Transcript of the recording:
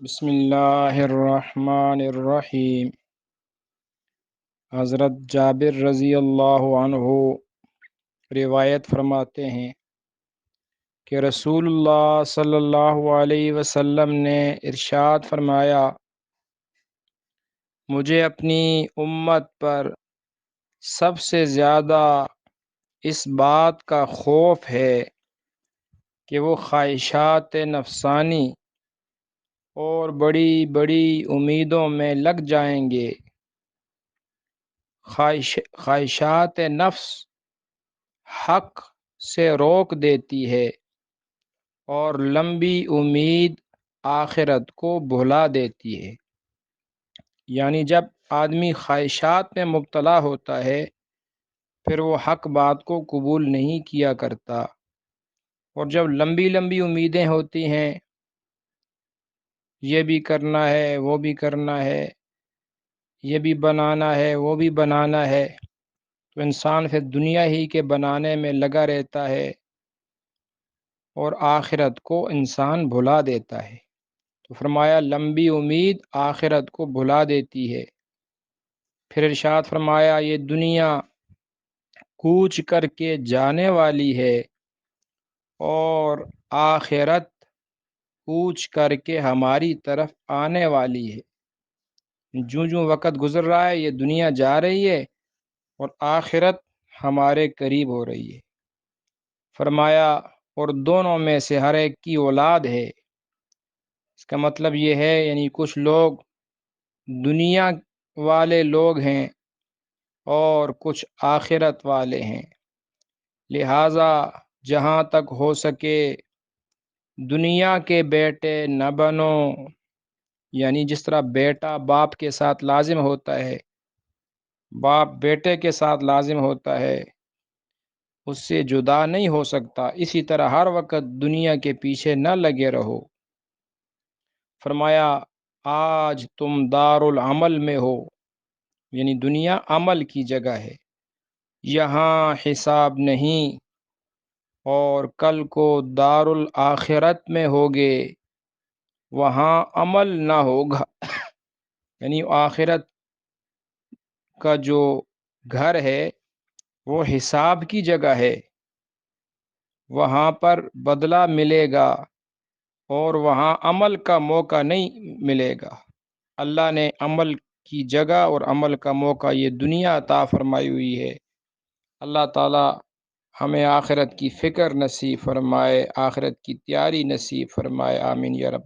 بسم اللہ الرحمن الرحیم۔ حضرت جابر رضی اللہ عنہ روایت فرماتے ہیں کہ رسول اللہ صلی اللہ علیہ وسلم نے ارشاد فرمایا، مجھے اپنی امت پر سب سے زیادہ اس بات کا خوف ہے کہ وہ خواہشات نفسانی اور بڑی بڑی امیدوں میں لگ جائیں گے۔ خواہشات نفس حق سے روک دیتی ہے اور لمبی امید آخرت کو بھلا دیتی ہے۔ یعنی جب آدمی خواہشات میں مبتلا ہوتا ہے پھر وہ حق بات کو قبول نہیں کیا کرتا، اور جب لمبی لمبی امیدیں ہوتی ہیں، یہ بھی کرنا ہے وہ بھی کرنا ہے، یہ بھی بنانا ہے وہ بھی بنانا ہے، تو انسان پھر دنیا ہی کے بنانے میں لگا رہتا ہے اور آخرت کو انسان بھلا دیتا ہے۔ تو فرمایا لمبی امید آخرت کو بھلا دیتی ہے۔ پھر ارشاد فرمایا یہ دنیا کوچ کر کے جانے والی ہے اور آخرت کوچ کر کے ہماری طرف آنے والی ہے۔ جوں وقت گزر رہا ہے یہ دنیا جا رہی ہے اور آخرت ہمارے قریب ہو رہی ہے۔ فرمایا اور دونوں میں سے ہر ایک کی اولاد ہے۔ اس کا مطلب یہ ہے یعنی کچھ لوگ دنیا والے لوگ ہیں اور کچھ آخرت والے ہیں، لہٰذا جہاں تک ہو سکے دنیا کے بیٹے نہ بنو۔ یعنی جس طرح بیٹا باپ کے ساتھ لازم ہوتا ہے، باپ بیٹے کے ساتھ لازم ہوتا ہے، اس سے جدا نہیں ہو سکتا، اسی طرح ہر وقت دنیا کے پیچھے نہ لگے رہو۔ فرمایا آج تم دار العمل میں ہو، یعنی دنیا عمل کی جگہ ہے، یہاں حساب نہیں، اور کل کو دار الآخرت میں ہوگے، وہاں عمل نہ ہوگا۔ یعنی آخرت کا جو گھر ہے وہ حساب کی جگہ ہے، وہاں پر بدلہ ملے گا اور وہاں عمل کا موقع نہیں ملے گا۔ اللہ نے عمل کی جگہ اور عمل کا موقع یہ دنیا عطا فرمائی ہوئی ہے۔ اللہ تعالی ہمیں آخرت کی فکر نصیب فرمائے، آخرت کی تیاری نصیب فرمائے، آمین یا رب۔